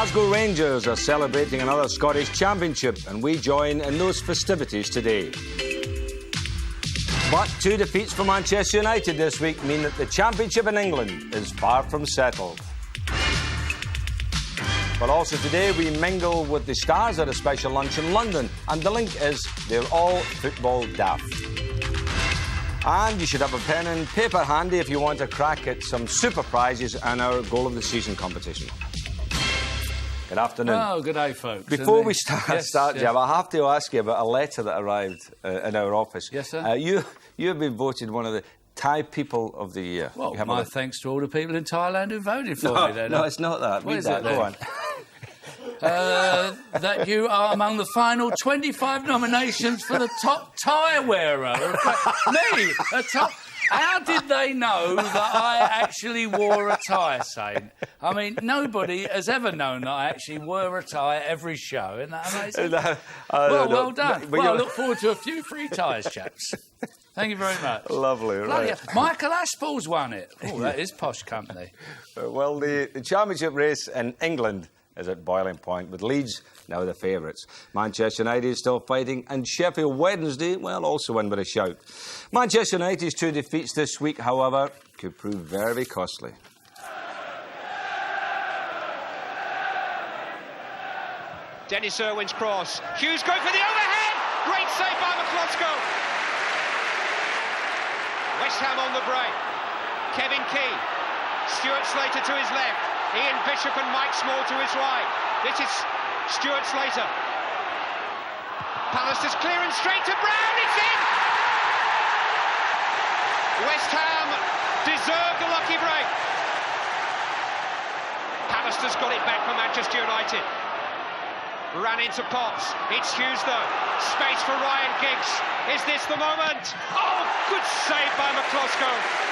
Glasgow Rangers are celebrating another Scottish Championship, and we join in those festivities today. But 2 defeats for Manchester United this week mean that the Championship in England is far from settled. But also today we mingle with the stars at a special lunch in London, and the link is they're all football daft. And you should have a pen and paper handy if you want to crack at some super prizes and our Goal of the Season competition. Good afternoon. Oh, good day, folks. Before we start, Jeb, I have to ask you about a letter that arrived in our office. Yes, sir. You have been voted one of the Thai People of the Year. Well, my thanks to all the people in Thailand who voted for me. Then. No, it's not that. Read that. Go on. That you are among the final 25 nominations for the top tie wearer. Me, a top... How did they know that I actually wore a tie, Saint? I mean, nobody has ever known that I actually wore a tie at every show. Isn't that amazing? Well done. Well, I look forward to a few free ties, chaps. Thank you very much. Lovely, right. Michael Aspel's won it. Oh, that is posh company. Well, the championship race in England is at boiling point, with Leeds now the favourites. Manchester United is still fighting, and Sheffield Wednesday, well, also win with a shout. Manchester United's 2 defeats this week, however, could prove very costly. Dennis Irwin's cross. Hughes going for the overhead! Great save by McCloskey. West Ham on the break. Kevin Key. Stuart Slater to his left. Ian Bishop and Mike Small to his right. This is Stuart Slater. Pallister's clear and straight to Brown. It's in! West Ham deserved a lucky break. Pallister's got it back for Manchester United. Ran into Potts. It's Hughes though. Space for Ryan Giggs. Is this the moment? Oh, good save by McCloskey.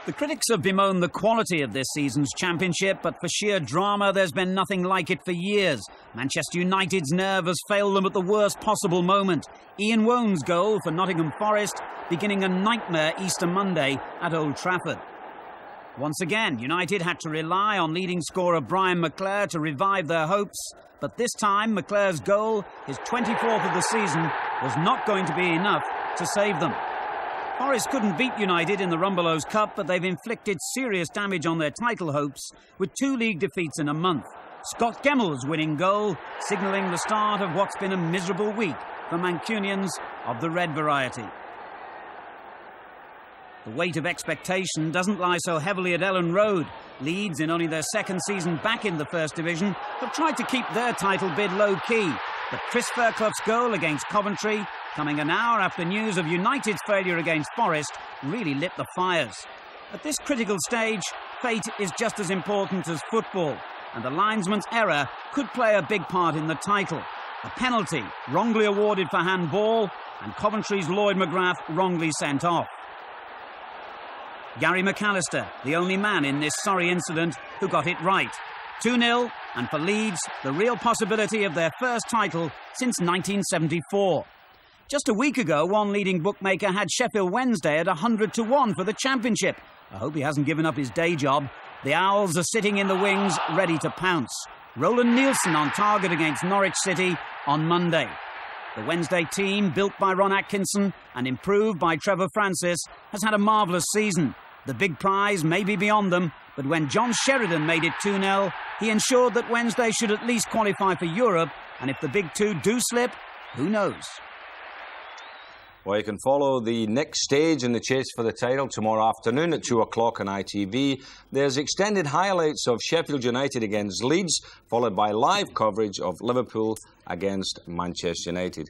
The critics have bemoaned the quality of this season's championship, but for sheer drama, there's been nothing like it for years. Manchester United's nerve has failed them at the worst possible moment. Ian Woan's goal for Nottingham Forest beginning a nightmare Easter Monday at Old Trafford. Once again, United had to rely on leading scorer Brian McClair to revive their hopes, but this time McClair's goal, his 24th of the season, was not going to be enough to save them. Forest couldn't beat United in the Rumbelows Cup, but they've inflicted serious damage on their title hopes with 2 league defeats in a month. Scott Gemmell's winning goal, signalling the start of what's been a miserable week for Mancunians of the red variety. The weight of expectation doesn't lie so heavily at Ellen Road. Leeds, in only their 2nd season back in the First Division, have tried to keep their title bid low-key. But Chris Fairclough's goal against Coventry, coming an hour after news of United's failure against Forest, really lit the fires. At this critical stage, fate is just as important as football, and the linesman's error could play a big part in the title. A penalty wrongly awarded for handball, and Coventry's Lloyd McGrath wrongly sent off. Gary McAllister, the only man in this sorry incident who got it right. 2-0, and for Leeds, the real possibility of their first title since 1974. Just a week ago, one leading bookmaker had Sheffield Wednesday at 100-1 for the championship. I hope he hasn't given up his day job. The Owls are sitting in the wings, ready to pounce. Roland Nielsen on target against Norwich City on Monday. The Wednesday team, built by Ron Atkinson and improved by Trevor Francis, has had a marvellous season. The big prize may be beyond them, but when John Sheridan made it 2-0, he ensured that Wednesday should at least qualify for Europe, and if the big two do slip, who knows? Well, you can follow the next stage in the chase for the title tomorrow afternoon at 2 o'clock on ITV. There's extended highlights of Sheffield United against Leeds, followed by live coverage of Liverpool against Manchester United.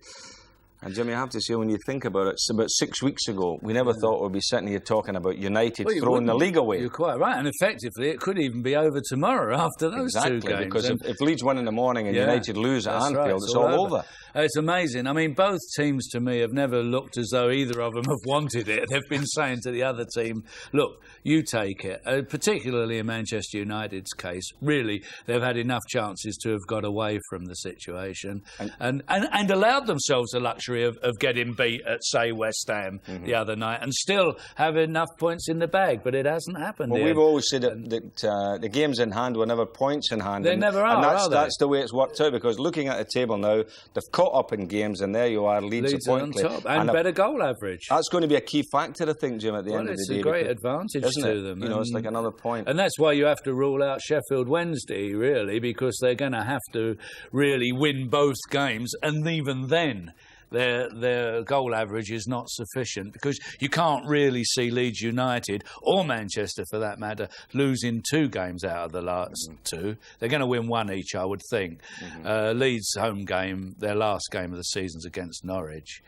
And, Jimmy, I have to say, when you think about it, it's about 6 weeks ago, we never thought we'd be sitting here talking about United throwing the league away. You're quite right, and effectively it could even be over tomorrow after those 2 games. Exactly, because if Leeds win in the morning and United lose at Anfield, it's all over. It's amazing. I mean, both teams, to me, have never looked as though either of them have wanted it. They've been saying to the other team, look, you take it. Particularly in Manchester United's case, really, they've had enough chances to have got away from the situation and allowed themselves the luxury luxury of getting beat at, say, West Ham the other night and still have enough points in the bag, but it hasn't happened. Well, we've always said that the games in hand were never points in hand. They never are, and that's the way it's worked out, because looking at the table now, they've caught up in games, and there you are, Leeds are on top, and better goal average. That's going to be a key factor, I think, Jim, at the end of the day. It's a great advantage to them. You know, it's like another point. And that's why you have to rule out Sheffield Wednesday, really, because they're going to have to really win both games, and even then their goal average is not sufficient, because you can't really see Leeds United, or Manchester for that matter, losing 2 games out of the last 2. They're going to win 1 each, I would think. Leeds' home game, their last game of the season's against Norwich.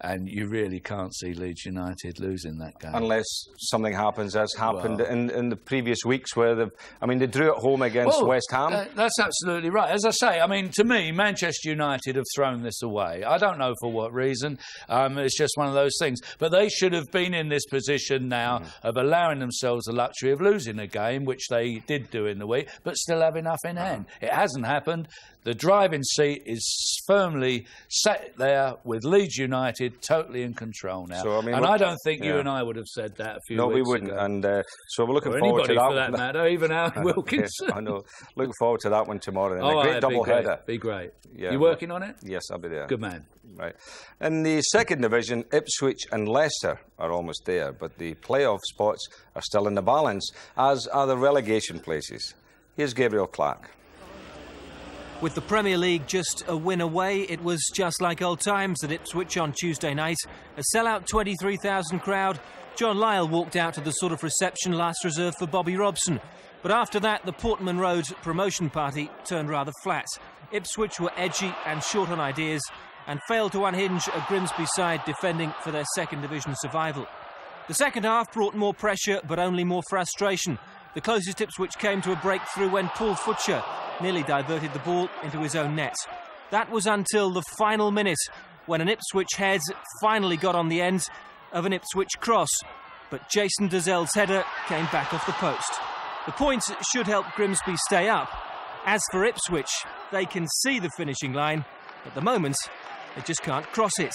And you really can't see Leeds United losing that game. Unless something happens, as happened in the previous weeks, where they drew at home against West Ham. That's absolutely right. As I say, I mean, to me, Manchester United have thrown this away. I don't know for what reason. It's just one of those things. But they should have been in this position now of allowing themselves the luxury of losing a game, which they did do in the week, but still have enough in hand. It hasn't happened. The driving seat is firmly sat there with Leeds United totally in control now. So, and I don't think you and I would have said that a few weeks ago. No, we wouldn't. And so we're looking forward to that. For that matter, even Alan Wilkinson. I know. Looking forward to that one tomorrow. And a great double header. Be great. Yeah, you working on it? Yes, I'll be there. Good man. Right. In the second division, Ipswich and Leicester are almost there, but the playoff spots are still in the balance, as are the relegation places. Here's Gabriel Clark. With the Premier League just a win away, it was just like old times at Ipswich on Tuesday night. A sellout 23,000 crowd. John Lyall walked out to the sort of reception last reserved for Bobby Robson. But after that, the Portman Road promotion party turned rather flat. Ipswich were edgy and short on ideas and failed to unhinge a Grimsby side defending for their second division survival. The second half brought more pressure, but only more frustration. The closest Ipswich came to a breakthrough when Paul Futcher nearly diverted the ball into his own net. That was until the final minute, when an Ipswich head finally got on the end of an Ipswich cross. But Jason Dazell's header came back off the post. The point should help Grimsby stay up. As for Ipswich, they can see the finishing line. At the moment, they just can't cross it.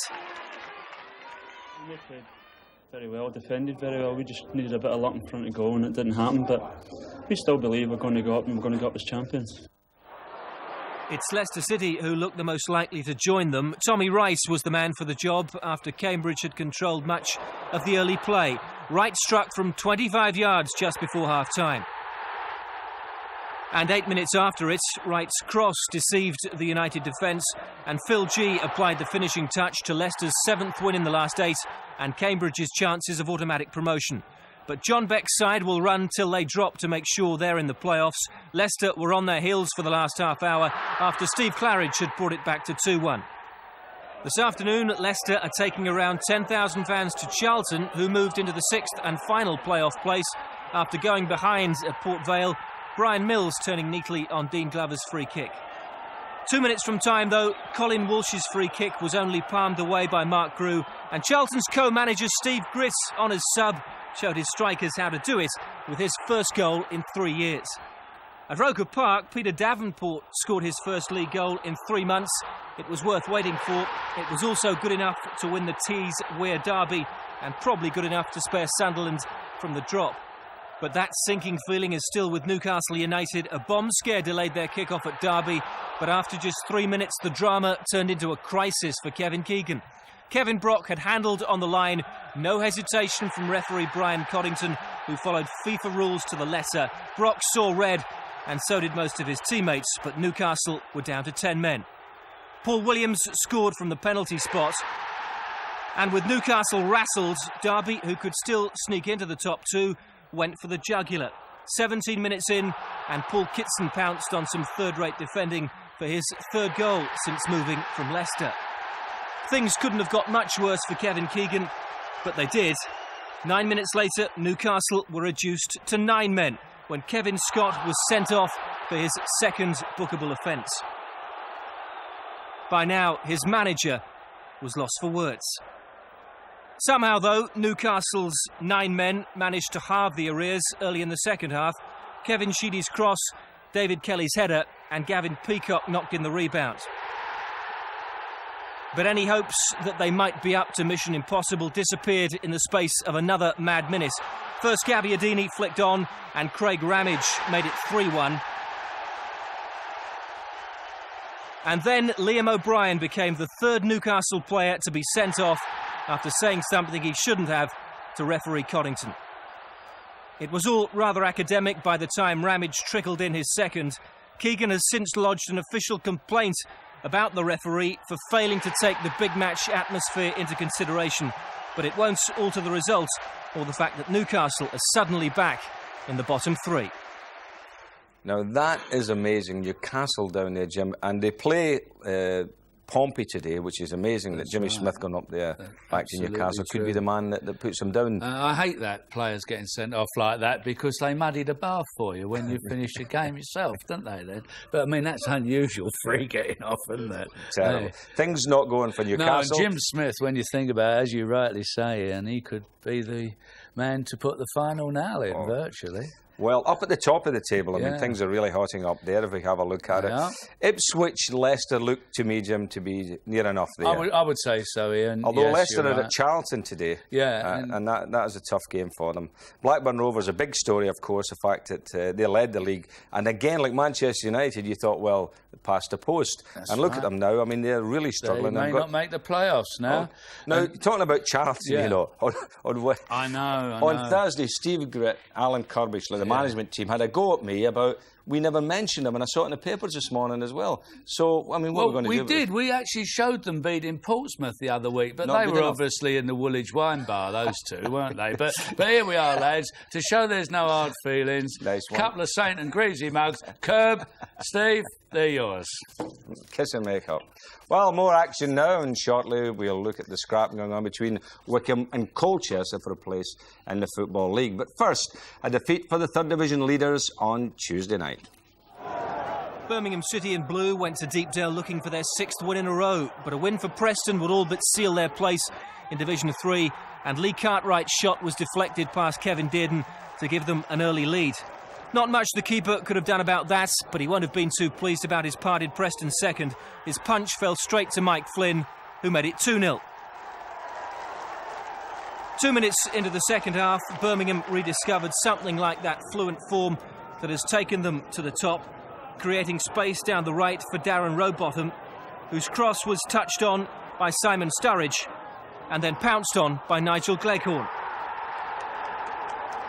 Very well, defended very well. We just needed a bit of luck in front of goal and it didn't happen, but we still believe we're going to go up and we're going to go up as champions. It's Leicester City who look the most likely to join them. Tommy Rice was the man for the job after Cambridge had controlled much of the early play. Wright struck from 25 yards just before half-time. And 8 minutes after it, Wright's cross deceived the United defence, and Phil G applied the finishing touch to Leicester's 7th win in the last 8 and Cambridge's chances of automatic promotion. But John Beck's side will run till they drop to make sure they're in the playoffs. Leicester were on their heels for the last half hour after Steve Claridge had brought it back to 2-1. This afternoon, Leicester are taking around 10,000 fans to Charlton, who moved into the 6th and final playoff place after going behind at Port Vale. Brian Mills turning neatly on Dean Glover's free kick. 2 minutes from time, though, Colin Walsh's free kick was only palmed away by Mark Grew, and Charlton's co-manager Steve Griss, on his sub, showed his strikers how to do it with his first goal in 3 years. At Roker Park, Peter Davenport scored his first league goal in 3 months. It was worth waiting for. It was also good enough to win the Tees Weir derby, and probably good enough to spare Sunderland from the drop. But that sinking feeling is still with Newcastle United. A bomb scare delayed their kick-off at Derby, but after just 3 minutes, the drama turned into a crisis for Kevin Keegan. Kevin Brock had handled on the line. No hesitation from referee Brian Coddington, who followed FIFA rules to the letter. Brock saw red, and so did most of his teammates, but Newcastle were down to 10 men. Paul Williams scored from the penalty spot. And with Newcastle rattled, Derby, who could still sneak into the top 2, went for the jugular. 17 minutes in, and Paul Kitson pounced on some third-rate defending for his 3rd goal since moving from Leicester. Things couldn't have got much worse for Kevin Keegan, but they did. 9 minutes later, Newcastle were reduced to 9 men when Kevin Scott was sent off for his 2nd bookable offence. By now, his manager was lost for words. Somehow, though, Newcastle's 9 men managed to halve the arrears early in the second half. Kevin Sheedy's cross, David Kelly's header, and Gavin Peacock knocked in the rebound. But any hopes that they might be up to mission impossible disappeared in the space of another mad minute. First Gabbiadini flicked on and Craig Ramage made it 3-1. And then Liam O'Brien became the third Newcastle player to be sent off after saying something he shouldn't have to referee Coddington. It was all rather academic by the time Ramage trickled in his second. Keegan has since lodged an official complaint about the referee for failing to take the big match atmosphere into consideration, but it won't alter the result or the fact that Newcastle are suddenly back in the bottom three. Now that is amazing. Newcastle down there, Jim, and they play Pompey today, which is amazing. That Jimmy Smith gone up there back to Newcastle could be the man that puts them down. I hate that players getting sent off like that because they muddy the bath for you when you finish the game yourself, don't they then? But I mean, that's unusual, free getting off, isn't it? Terrible. Things not going for Newcastle. No, and Jim Smith, when you think about it, as you rightly say, and he could be the man to put the final nail in, virtually. Well, up at the top of the table, I mean, things are really hotting up there if we have a look at it. Ipswich, Leicester look to me, Jim, to be near enough there. I would say so, Ian. Although Leicester are at Charlton today. Yeah. And that is a tough game for them. Blackburn Rovers, a big story, of course, the fact that they led the league. And again, like Manchester United, you thought, well, past the post. And look at them now. I mean, they're really struggling. They may not make the playoffs now. Now, talking about Charlton, you know, I know. On Thursday, Steve Gritt, Alan Kirbishley, the management team, had a go at me about we never mentioned them, and I saw it in the papers this morning as well. So, I mean, what are we going to do? We did. We actually showed them beating Portsmouth the other week, but they were obviously in the Woolwich wine bar, those two, weren't they? But here we are, lads, to show there's no hard feelings. Nice one. Couple of Saint and Greavsie mugs. Kerb, Steve, they're yours. Kiss and make up. Well, more action now, and shortly we'll look at the scrap going on between Wycombe and Colchester for a place in the Football League. But first, a defeat for the third division leaders on Tuesday night. Birmingham City in blue went to Deepdale looking for their sixth win in a row, but a win for Preston would all but seal their place in Division 3, and Lee Cartwright's shot was deflected past Kevin Dearden to give them an early lead. Not much the keeper could have done about that, but he won't have been too pleased about his parted Preston second. His punch fell straight to Mike Flynn, who made it 2-0. 2 minutes into the second half, Birmingham rediscovered something like that fluent form that has taken them to the top, creating space down the right for Darren Rowbottom, whose cross was touched on by Simon Sturridge and then pounced on by Nigel Gleghorn.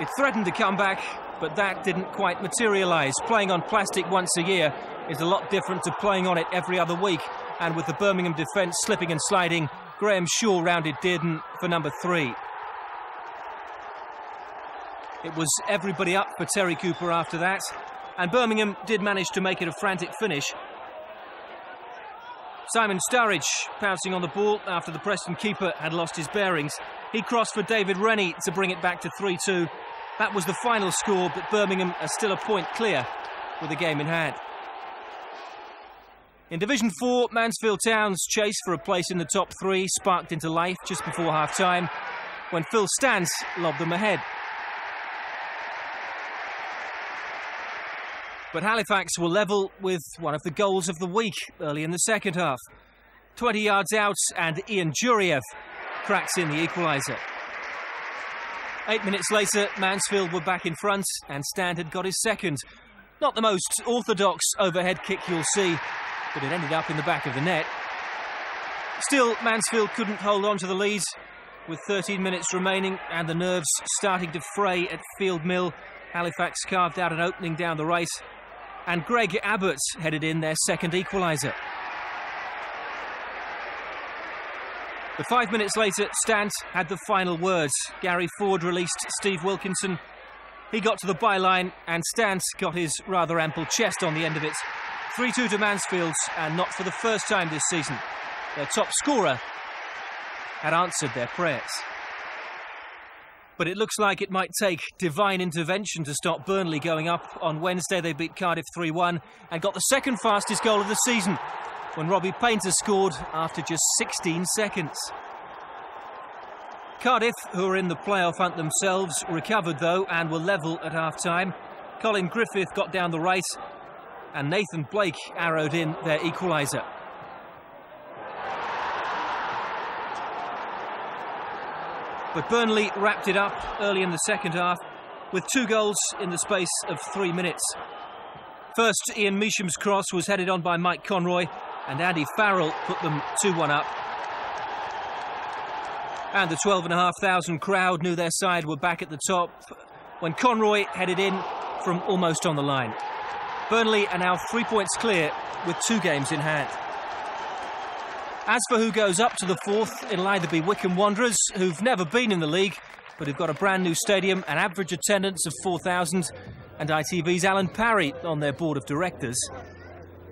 It threatened to come back, but that didn't quite materialise. Playing on plastic once a year is a lot different to playing on it every other week, and with the Birmingham defence slipping and sliding, Graham Shaw rounded Dearden for number 3. It was everybody up for Terry Cooper after that, and Birmingham did manage to make it a frantic finish. Simon Sturridge pouncing on the ball after the Preston keeper had lost his bearings. He crossed for David Rennie to bring it back to 3-2. That was the final score, but Birmingham are still a point clear with a game in hand. In Division 4, Mansfield Town's chase for a place in the top 3 sparked into life just before half-time when Phil Stance lobbed them ahead. But Halifax were level with one of the goals of the week early in the second half. 20 yards out and Ian Juriev cracks in the equaliser. 8 minutes later, Mansfield were back in front and Stan had got his second. Not the most orthodox overhead kick you'll see, but it ended up in the back of the net. Still, Mansfield couldn't hold on to the lead. With 13 minutes remaining and the nerves starting to fray at Field Mill, Halifax carved out an opening down the right, and Greg Abbott headed in their second equaliser. But 5 minutes later, Stant had the final words. Gary Ford released Steve Wilkinson. He got to the byline, and Stant got his rather ample chest on the end of it. 3-2 to Mansfield, and not for the first time this season. Their top scorer had answered their prayers. But it looks like it might take divine intervention to stop Burnley going up. On Wednesday, they beat Cardiff 3-1 and got the second fastest goal of the season when Robbie Painter scored after just 16 seconds. Cardiff, who are in the playoff hunt themselves, recovered though and were level at half-time. Colin Griffith got down the right and Nathan Blake arrowed in their equaliser. But Burnley wrapped it up early in the second half with 2 goals in the space of 3 minutes. First, Ian Measham's cross was headed on by Mike Conroy, and Andy Farrell put them 2-1 up. And the 12,500 crowd knew their side were back at the top when Conroy headed in from almost on the line. Burnley are now 3 points clear with 2 games in hand. As for who goes up to the fourth, it'll either be Wycombe Wanderers, who've never been in the league, but who've got a brand new stadium, an average attendance of 4,000, and ITV's Alan Parry on their board of directors,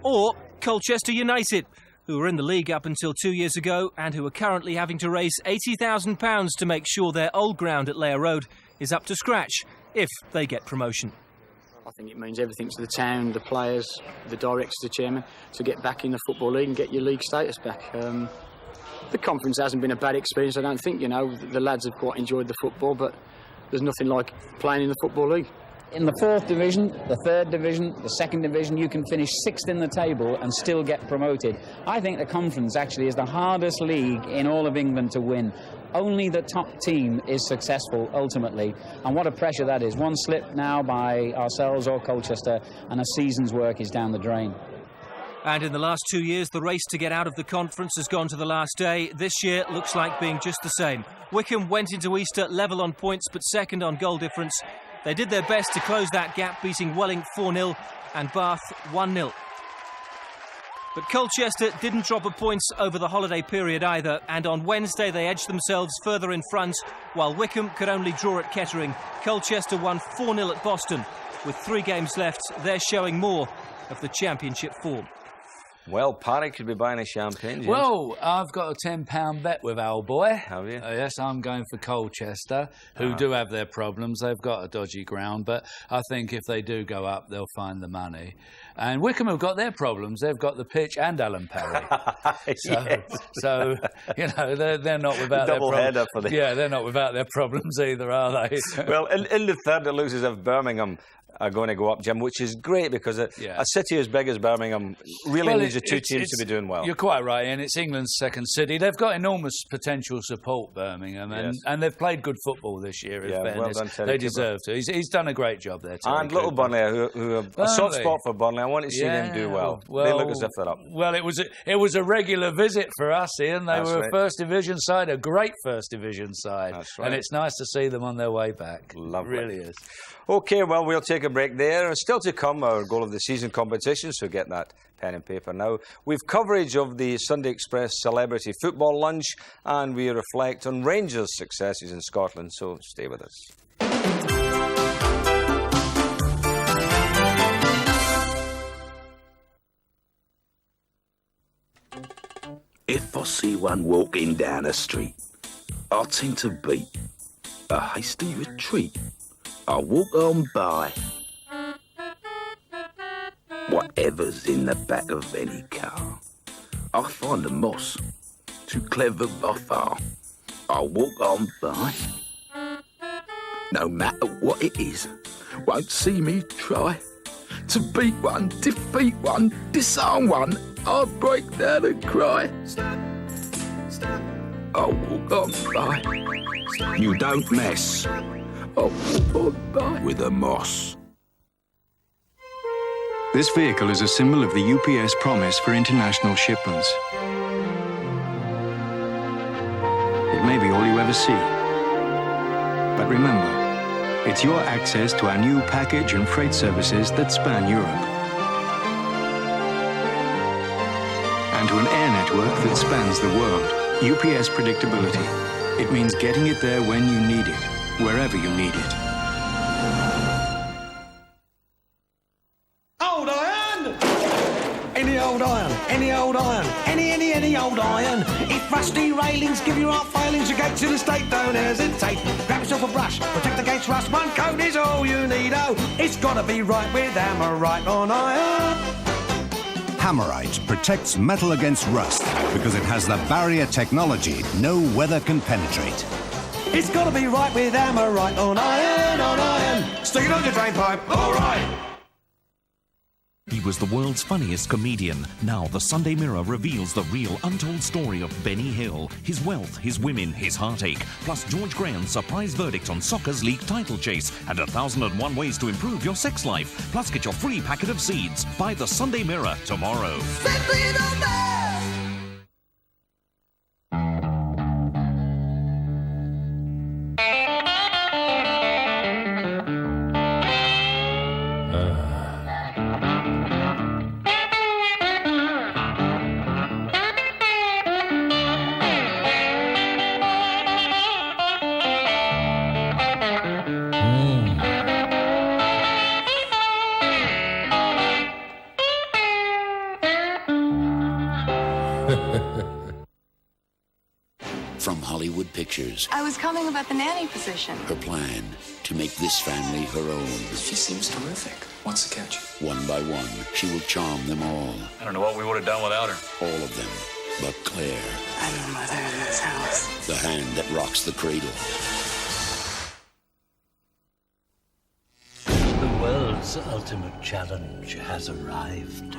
or Colchester United, who were in the league up until 2 years ago and who are currently having to raise £80,000 to make sure their old ground at Layer Road is up to scratch if they get promotion. I think it means everything to the town, the players, the directors, the chairman, to get back in the Football League and get your league status back. The conference hasn't been a bad experience, I don't think. You know, the lads have quite enjoyed the football, but there's nothing like playing in the Football League. In the 4th division, the 3rd division, the 2nd division, you can finish 6th in the table and still get promoted. I think the conference actually is the hardest league in all of England to win. Only the top team is successful ultimately, and what a pressure that is. One slip now by ourselves or Colchester and a season's work is down the drain. And in the last 2 years, the race to get out of the conference has gone to the last day. This year looks like being just the same. Wycombe went into Easter level on points but second on goal difference. They did their best to close that gap, beating Welling 4-0 and Bath 1-0. But Colchester didn't drop a points over the holiday period either, and on Wednesday they edged themselves further in front, while Wycombe could only draw at Kettering. Colchester won 4-0 at Boston. With 3 games left, they're showing more of the championship form. Well, Parry could be buying a champagne, James. Well, I've got a £10 bet with our boy. Have you? Yes, I'm going for Colchester, who do have their problems. They've got a dodgy ground, but I think if they do go up, they'll find the money. And Wycombe have got their problems. They've got the pitch and Alan Parry. So you know, they're not without their problems. For the... Yeah, they're not without their problems either, are they? Well, in the 3rd, it looks as if Birmingham are going to go up, Jim, which is great because a city as big as Birmingham really needs the 2 teams to be doing well. You're quite right, and it's England's second city. They've got enormous potential support, Birmingham, and they've played good football this year, in fairness. Well done, they deserve to. He's done a great job there, Terry And little Burnley, who have a soft spot for Burnley. I want to see them do well. They look as if they're up. Well, it was a regular visit for us, Ian. They were a First Division side, a great First Division side. That's right. And it's nice to see them on their way back. Lovely. It really is. OK, well, we'll take a break there. Still to come, our goal of the season competition, so get that pen and paper now. We've coverage of the Sunday Express Celebrity Football Lunch, and we reflect on Rangers' successes in Scotland, so stay with us. If I see one walking down the street, I tend to beat a hasty retreat. I walk on by. Whatever's in the back of any car, I find the moss too clever by far. I walk on by. No matter what it is, won't see me try to beat one, defeat one, disarm one. I'll break down and cry. Stop, stop. I walk on by. You don't mess. I walk on by with the moss. This vehicle is a symbol of the UPS promise for international shipments. It may be all you ever see. But remember, it's your access to our new package and freight services that span Europe. And to an air network that spans the world. UPS predictability. It means getting it there when you need it, wherever you need it. Old iron! Any old iron, any old iron, any old iron. If rusty railings give you heart failings, you go to the state, don't hesitate. Grab yourself a brush, protect against rust. One coat is all you need, oh. It's gotta be right with Hammerite on iron. Hammerite protects metal against rust because it has the barrier technology no weather can penetrate. It's gotta be right with Hammerite on iron, on iron. Stick it on your drain pipe, all right. He was the world's funniest comedian. Now the Sunday Mirror reveals the real untold story of Benny Hill, his wealth, his women, his heartache, plus George Graham's surprise verdict on soccer's league title chase and 1,001 ways to improve your sex life. Plus get your free packet of seeds. Buy the Sunday Mirror tomorrow. From Hollywood Pictures, I was calling about the nanny position. her plan to make this family her own. She seems terrific. What's the catch? One by one, she will charm them all. I don't know what we would have done without her. All of them. But Claire, I'm the mother in this house. the hand that rocks the cradle. The world's ultimate challenge has arrived.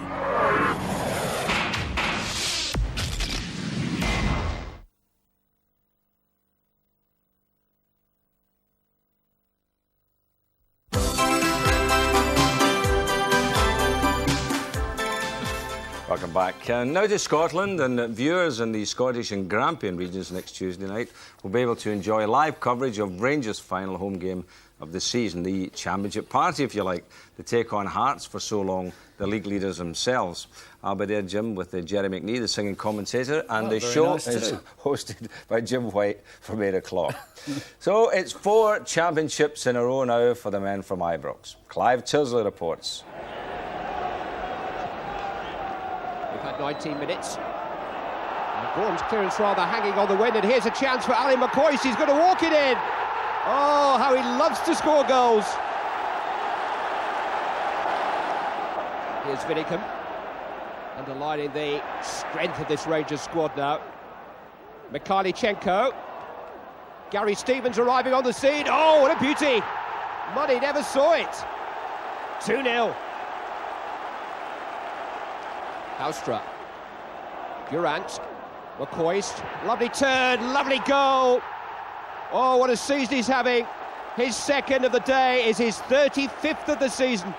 Welcome back. Now to Scotland, and viewers in the Scottish and Grampian regions next Tuesday night will be able to enjoy live coverage of Rangers' final home game of the season, the championship party, if you like, to take on Hearts for so long, the league leaders themselves. I'll be there, Jim, with Jerry McNee, the singing commentator, and the show is hosted by Jim White from 8 o'clock. So it's 4 championships in a row now for the men from Ibrox. Clive Tilsley reports. We've had 19 minutes. Gorham's clearance rather hanging on the wind, and here's a chance for Ali McCoist. He's going to walk it in. Oh, how he loves to score goals. Here's Vinicum, underlining the strength of this Rangers squad now. Mikhailchenko. Gary Stevens arriving on the scene. Oh, what a beauty. Muddy never saw it. 2-0. Houstra, Durant, McCoist, lovely turn, lovely goal. Oh, what a season he's having. His second of the day is his 35th of the season.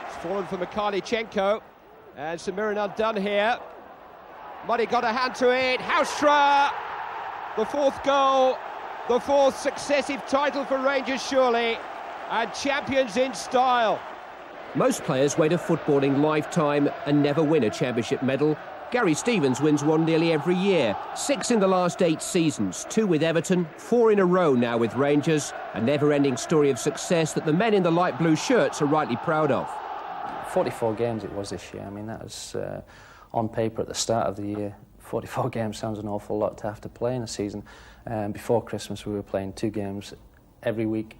It's fallen for Mikhailchenko, and Samirin undone here. Muddy got a hand to it. Houstra, the 4th goal, the 4th successive title for Rangers surely, and champions in style. Most players wait a footballing lifetime and never win a championship medal. Gary Stevens wins one nearly every year. 6 in the last 8 seasons, 2 with Everton, 4 in a row now with Rangers. A never-ending story of success that the men in the light blue shirts are rightly proud of. 44 games it was this year. I mean, that was on paper at the start of the year. 44 games sounds an awful lot to have to play in a season. Before Christmas we were playing 2 games every week,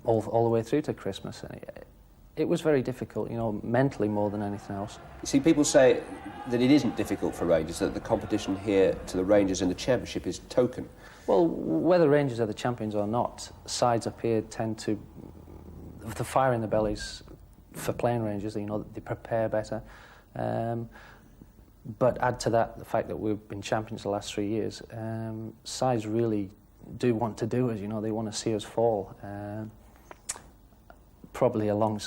all the way through to Christmas. It was very difficult, you know, mentally more than anything else. You see, people say that it isn't difficult for Rangers, that the competition here to the Rangers in the Championship is token. Well, whether Rangers are the champions or not, sides up here tend to... the fire in the bellies for playing Rangers, you know, they prepare better. But add to that the fact that we've been champions the last 3 years, sides really do want to do us, you know, they want to see us fall. Probably along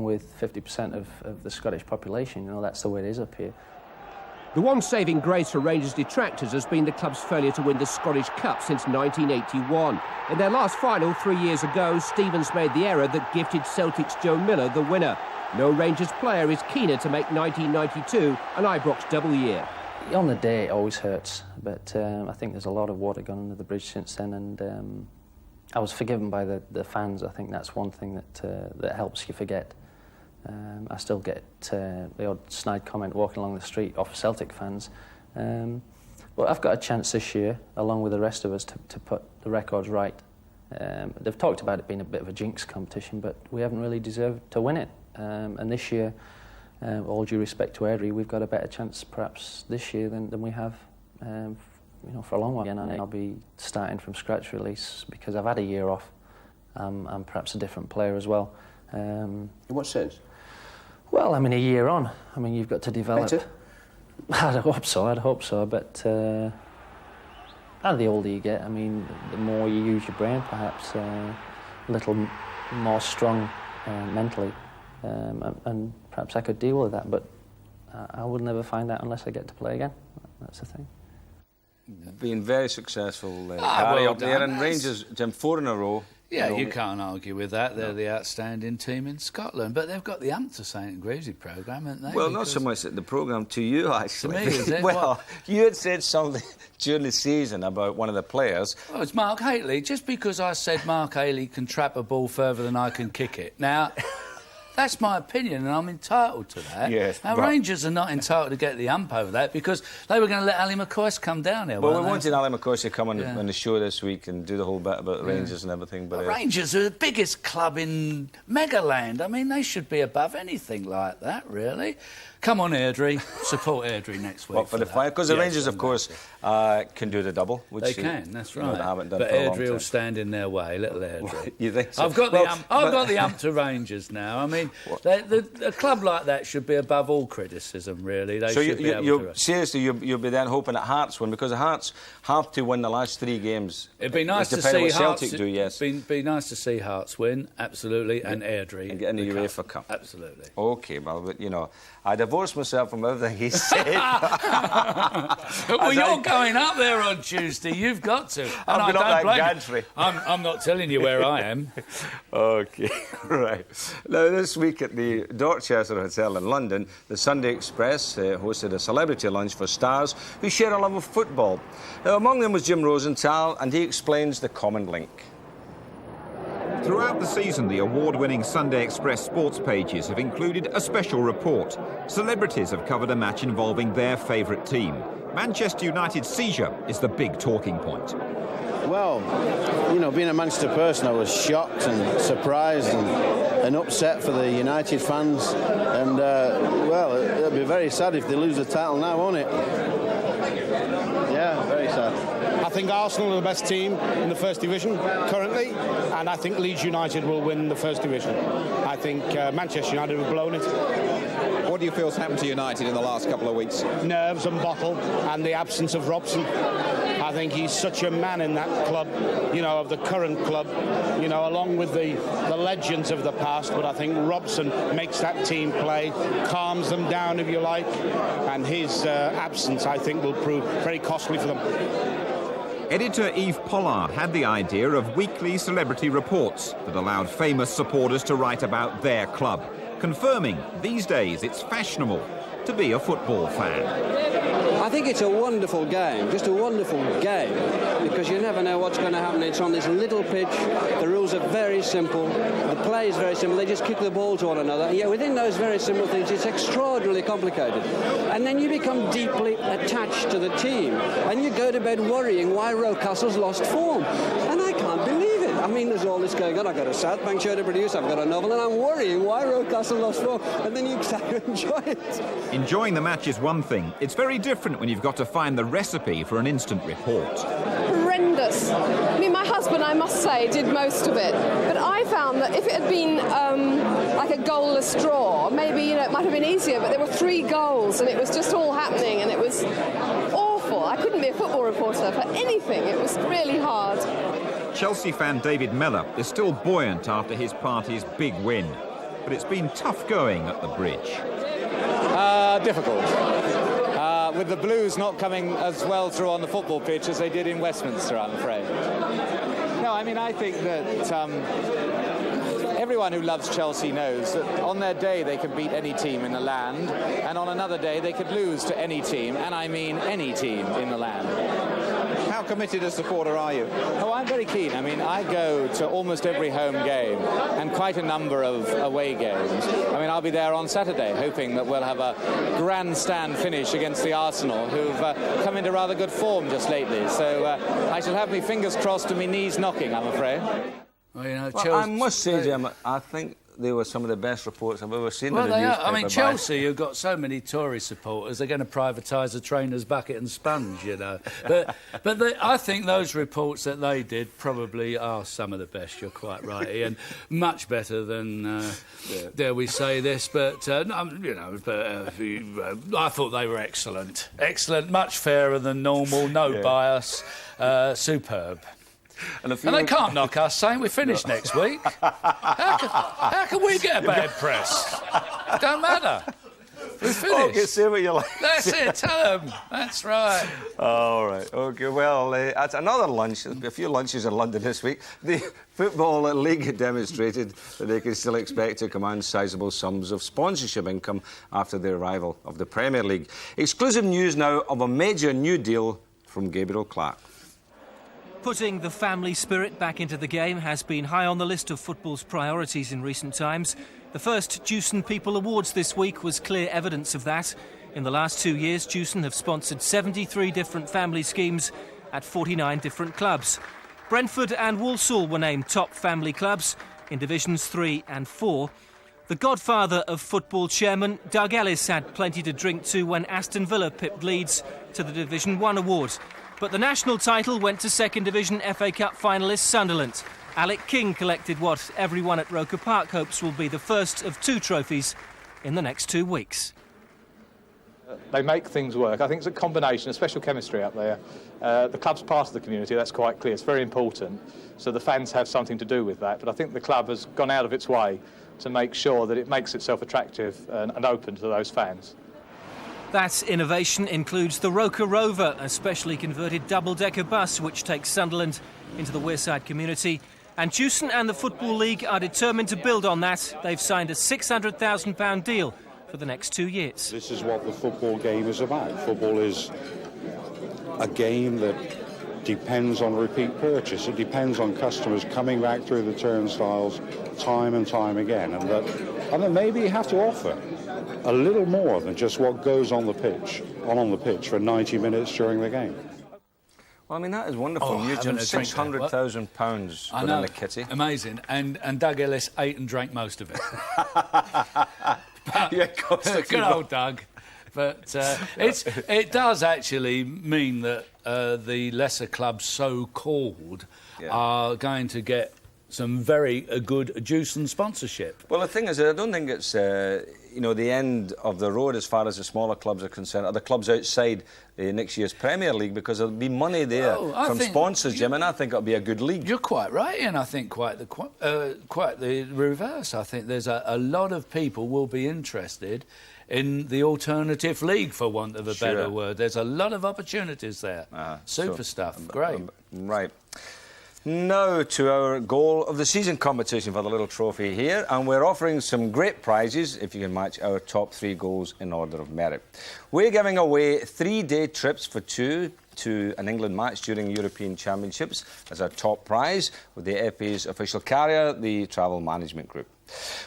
with 50% of the Scottish population, you know, that's the way it is up here. The one saving grace for Rangers detractors has been the club's failure to win the Scottish Cup since 1981. In their last final 3 years ago, Stevens made the error that gifted Celtic's Joe Miller the winner. No Rangers player is keener to make 1992 an Ibrox double year. On the day it always hurts, but I think there's a lot of water gone under the bridge since then, and I was forgiven by the fans. I think that's one thing that helps you forget. I still get the odd snide comment walking along the street off Celtic fans. But I've got a chance this year, along with the rest of us, to put the records right. They've talked about it being a bit of a jinx competition, but we haven't really deserved to win it. And this year, all due respect to Airdrie, we've got a better chance perhaps this year than we have you know, for a long while. And I'll be starting from scratch release because I've had a year off. I'm perhaps a different player as well. In what sense? Well, I mean, a year on, I mean, you've got to develop. Better? I'd hope so, but the older you get, I mean, the more you use your brain, perhaps a little more strong mentally, and perhaps I could deal with that, but I will never find out unless I get to play again. That's the thing. Been very successful, Gary, well up there, done. and Rangers, Jim, 4 in a row. Yeah, you can't argue with that. They're the outstanding team in Scotland. But they've got the ump to say in Greavsie programme, haven't they? Well, not so much at the programme, to you, actually. To me, is it? Well, What? you had said something during the season about one of the players. Well, it's Mark Haley. Just because I said Mark Haley can trap a ball further than I can kick it. Now, that's my opinion, and I'm entitled to that. Yes, Now, but- Rangers are not entitled to get the ump over that because they were going to let Ali McCoist come down here, Well, weren't we they? wanted Ali McCoist to come on, Yeah. on the show this week and do the whole bit about Rangers and everything. But Rangers are the biggest club in Megaland. I mean, they should be above anything like that, really. Come on, Airdrie. Support Airdrie next week. What, for the final? Because the Yes, Rangers, of course, can do the double. Which They can, that's you know, right. they haven't done But for a long Airdrie will time. stand in their way, little Airdrie. You think so? I've got Well, the ump. but- I've got the ump to Rangers now. I mean, a club like that should be above all criticism, really. They So should be able you'll to. seriously, you'll be then hoping that Hearts win, because the Hearts have to win the last 3 games. It'd be nice to depending see what Hearts. Celtic do. Yes, Be nice to see Hearts win, absolutely, and Airdrie and get in the UEFA Cup. Absolutely. Okay, well, but, you know, I divorced myself from everything he said. Well, you're going up there on Tuesday. You've got to. And I've I been up don't that blame you. gantry. I'm not telling you where I am. Okay, right. Now, this week at the Dorchester Hotel in London, the Sunday Express hosted a celebrity lunch for stars who share a love of football. Now, among them was Jim Rosenthal, and he explains the common link. Throughout the season, the award-winning Sunday Express sports pages have included a special report. Celebrities have covered a match involving their favourite team. Manchester United's seizure is the big talking point. Well, you know, being a Manchester person, I was shocked and surprised and upset for the United fans. And, well, it'll be very sad if they lose the title now, won't it? Yeah, very sad. I think Arsenal are the best team in the First Division currently, and I think Leeds United will win the First Division. I think Manchester United have blown it. What do you feel has happened to United in the last couple of weeks? Nerves and bottle, and the absence of Robson. I think he's such a man in that club, you know, of the current club, you know, along with the legends of the past. But I think Robson makes that team play, calms them down, if you like, and his absence, I think, will prove very costly for them. Editor Yves Pollard had the idea of weekly celebrity reports that allowed famous supporters to write about their club, confirming these days it's fashionable to be a football fan. I think it's a wonderful game, just a wonderful game, because you never know what's going to happen. It's on this little pitch, the rules are very simple, the play is very simple, they just kick the ball to one another, and yet within those very simple things it's extraordinarily complicated. And then you become deeply attached to the team, and you go to bed worrying why Rocastle's lost form. And I can't believe it. I mean, there's all this going on. I've got a South Bank show to produce, I've got a novel, and I'm worrying why Rocastle lost form, and then you start to enjoy it. Enjoying the match is one thing. It's very different when you've got to find the recipe for an instant report. Horrendous. I mean, my husband, I must say, did most of it. But I found that if it had been like a goalless draw, maybe, you know, it might have been easier, but there were 3 goals and it was just all happening and it was awful. I couldn't be a football reporter for anything. It was really hard. Chelsea fan David Mellor is still buoyant after his party's big win. But it's been tough going at the Bridge. Difficult. With the Blues not coming as well through on the football pitch as they did in Westminster, I'm afraid. No, I mean, I think that everyone who loves Chelsea knows that on their day they can beat any team in the land, and on another day they could lose to any team, and I mean any team in the land. How committed a supporter are you? Oh, I'm very keen. I mean, I go to almost every home game and quite a number of away games. I mean, I'll be there on Saturday, hoping that we'll have a grandstand finish against the Arsenal, who've come into rather good form just lately. So I shall have my fingers crossed and my knees knocking, I'm afraid. Well, you know, Well, I must say, Jim, I think they were some of the best reports I've ever seen Well, in the they newspaper. are. I mean, Chelsea have got so many Tory supporters, they're going to privatise the trainer's bucket and sponge, you know. But I think those reports that they did probably are some of the best, you're quite right, Ian. Much better than, dare we say this, but, you know, I thought they were excellent. Excellent, much fairer than normal, no bias, superb. And they can't knock us saying we're finished next week. How can we get a bad press? Don't matter. We're finished. Okay, say what you like. That's it, tell them. That's right. All right, OK, well, at another lunch, there'll be a few lunches in London this week, the Football League demonstrated that they can still expect to command sizable sums of sponsorship income after the arrival of the Premier League. Exclusive news now of a major new deal from Gabriel Clark. Putting the family spirit back into the game has been high on the list of football's priorities in recent times. The first Jewson People Awards this week was clear evidence of that. In the last 2 years, Jewson have sponsored 73 different family schemes at 49 different clubs. Brentford and Walsall were named top family clubs in Divisions 3 and 4. The godfather of football chairman, Doug Ellis, had plenty to drink to when Aston Villa pipped Leeds to the Division 1 award. But the national title went to Second Division FA Cup finalist Sunderland. Alec King collected what everyone at Roker Park hopes will be the first of 2 trophies in the next 2 weeks. They make things work. I think it's a combination, a special chemistry up there. The club's part of the community, that's quite clear. It's very important. So the fans have something to do with that. But I think the club has gone out of its way to make sure that it makes itself attractive and open to those fans. That innovation includes the Roker Rover, a specially converted double-decker bus which takes Sunderland into the Wearside community. And Jewson and the Football League are determined to build on that. They've signed a £600,000 deal for the next 2 years. This is what the football game is about. Football is a game that depends on repeat purchase. It depends on customers coming back through the turnstiles time and time again. And that maybe you have to offer a little more than just what goes on the pitch for 90 minutes during the game. Well, I mean, that is wonderful news. £600,000 within the kitty. Amazing. And Doug Ellis ate and drank most of it. Good old Doug. But it does actually mean that the lesser clubs, so-called, are going to get some very good Jewson sponsorship. Well, the thing is, I don't think it's the end of the road as far as the smaller clubs are concerned, or the clubs outside next year's Premier League, because there'll be money there from sponsors, Jim, and I think it'll be a good league. You're quite right, and I think quite the reverse. I think there's a lot of people will be interested in the alternative league, for want of a better word. There's a lot of opportunities there. Super stuff. Great. Right. Now to our goal of the season competition for the little trophy here, and we're offering some great prizes if you can match our top 3 goals in order of merit. We're giving away 3-day trips for 2 to an England match during European Championships as our top prize, with the FA's official carrier, the Travel Management Group.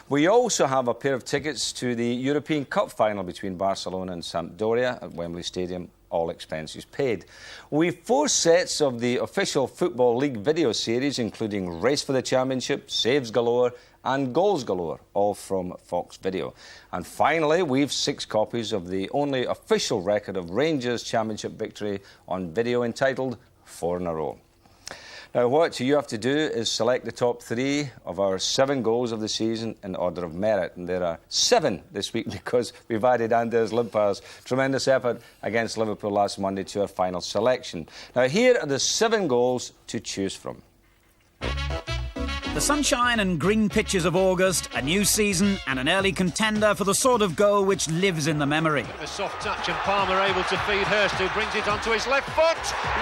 We also have a pair of tickets to the European Cup final between Barcelona and Sampdoria at Wembley Stadium, all expenses paid. We've 4 sets of the official Football League video series, including Race for the Championship, Saves Galore and Goals Galore, all from Fox Video. And finally, we've 6 copies of the only official record of Rangers Championship victory on video, entitled 4 in a Row. Now, what you have to do is select the top 3 of our 7 goals of the season in order of merit. And there are 7 this week because we've added Anders Limpar's tremendous effort against Liverpool last Monday to our final selection. Now, here are the 7 goals to choose from. The sunshine and green pitches of August, a new season and an early contender for the sort of goal which lives in the memory. A soft touch and Palmer able to feed Hurst, who brings it onto his left foot.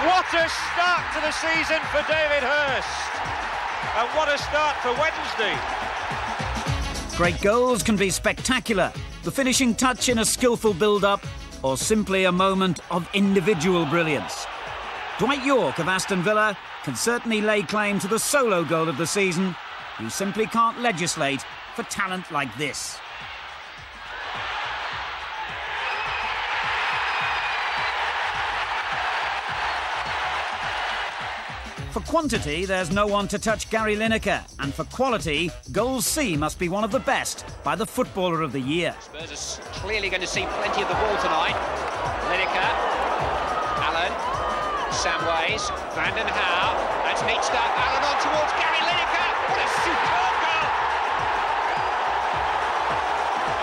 What a start to the season for David Hurst. And what a start for Wednesday. Great goals can be spectacular, the finishing touch in a skillful build-up, or simply a moment of individual brilliance. Dwight York of Aston Villa can certainly lay claim to the solo goal of the season. You simply can't legislate for talent like this. For quantity, there's no one to touch Gary Lineker. And for quality, Goals C must be one of the best by the Footballer of the Year. Spurs are clearly going to see plenty of the ball tonight. Lineker, Allen, Samways, Vanden Hauwe. That's neat stuff. Allen on towards Gary Lineker. What a superb goal!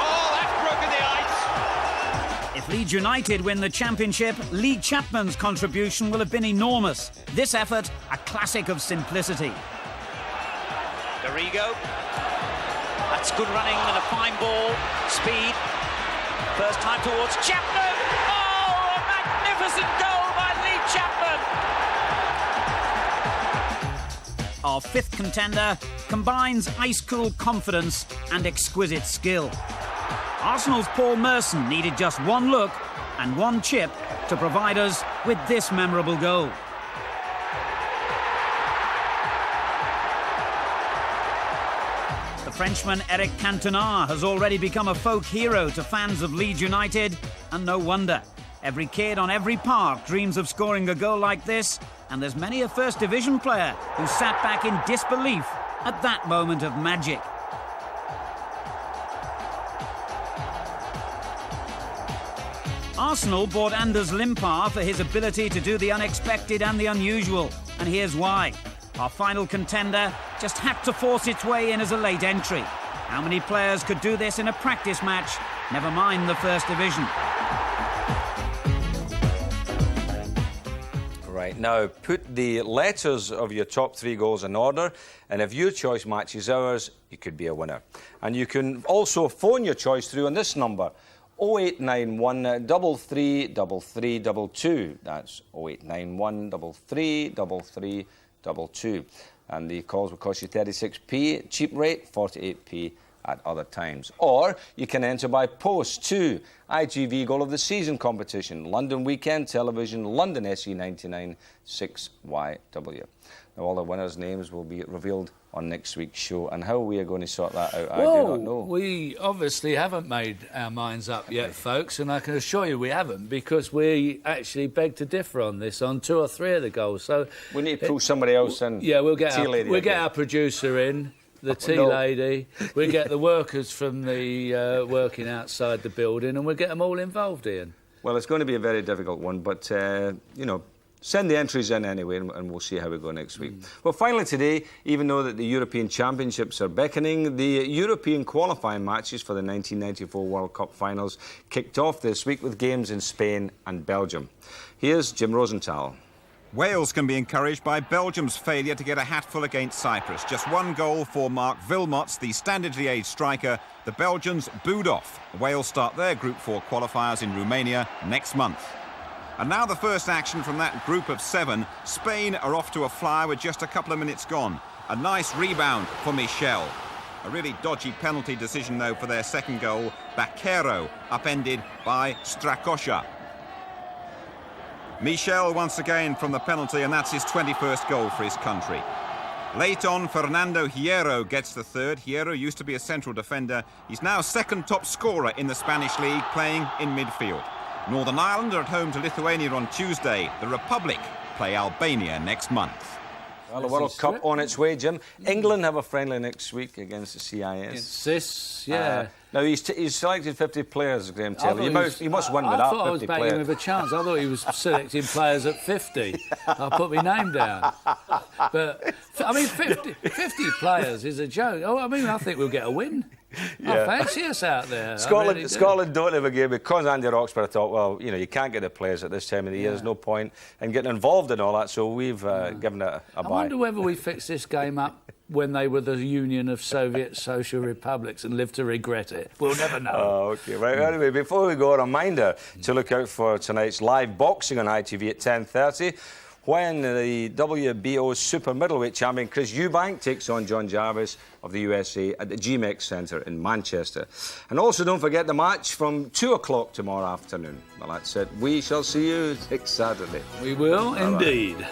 Oh, that's broken the ice. If Leeds United win the Championship, Lee Chapman's contribution will have been enormous. This effort, a classic of simplicity. Garrigo. That's good running and a fine ball. Speed. First time towards Chapman. Oh, a magnificent goal by Lee Chapman. Our fifth contender combines ice-cool confidence and exquisite skill. Arsenal's Paul Merson needed just one look and one chip to provide us with this memorable goal. The Frenchman Eric Cantona has already become a folk hero to fans of Leeds United, and no wonder. Every kid on every park dreams of scoring a goal like this, and there's many a First Division player who sat back in disbelief at that moment of magic. Arsenal bought Anders Limpar for his ability to do the unexpected and the unusual, and here's why. Our final contender just had to force its way in as a late entry. How many players could do this in a practice match? Never mind the First Division. Right, now put the letters of your top 3 goals in order, and if your choice matches ours, you could be a winner. And you can also phone your choice through on this number, 0891 333322. That's 0891 333322. And the calls will cost you 36p, cheap rate 48p at other times. Or you can enter by post to ITV Goal of the Season competition, London Weekend Television, London SE99 6YW. Now all the winners' names will be revealed on next week's show, and how we are going to sort that out, I do not know. We obviously haven't made our minds up yet, folks, and I can assure you we haven't, because we actually beg to differ on this, on 2 or 3 of the goals. So we need to pull somebody else in. Yeah, we'll get our producer in, the tea lady. We'll get the workers from the working outside the building, and we'll get them all involved, Ian. Well, it's going to be a very difficult one, but you know, send the entries in anyway, and we'll see how we go next week. Well, finally today, even though that the European Championships are beckoning, the European qualifying matches for the 1994 World Cup finals kicked off this week with games in Spain and Belgium. Here's Jim Rosenthal. Wales can be encouraged by Belgium's failure to get a hatful against Cyprus. Just 1 goal for Mark Wilmots, the Standard Liège striker. The Belgians booed off. Wales start their Group 4 qualifiers in Romania next month. And now the first action from that group of 7. Spain are off to a flyer with just a couple of minutes gone. A nice rebound for Michel. A really dodgy penalty decision, though, for their second goal. Baquero upended by Strakosha. Michel once again from the penalty, and that's his 21st goal for his country. Late on, Fernando Hierro gets the third. Hierro used to be a central defender. He's now second top scorer in the Spanish league, playing in midfield. Northern Ireland are at home to Lithuania on Tuesday. The Republic play Albania next month. Well, the World Cup on its way, Jim. England have a friendly next week against the CIS. Against CIS, yeah. Now, he's selected 50 players, Graham Taylor. He must win with that 50 players. I thought I was backing with a chance. I thought he was selecting players at 50. I'll put my name down. But, I mean, 50 players is a joke. Oh, I mean, I think we'll get a win. Yeah. I fancy us out there. Scotland don't have a game because Andy Roxburgh thought, well, you know, you can't get the players at this time of the year. There's no point in getting involved in all that, so we've given it a buy. I wonder whether we fixed this game up when they were the Union of Soviet Social Republics and lived to regret it. We'll never know. Oh, OK. Right, anyway, before we go, a reminder to look out for tonight's live boxing on ITV at 10:30. When the WBO super middleweight champion Chris Eubank takes on John Jarvis of the USA at the GMEX Centre in Manchester. And also don't forget the match from 2 o'clock tomorrow afternoon. Well, that's it. We shall see you next Saturday. We will indeed.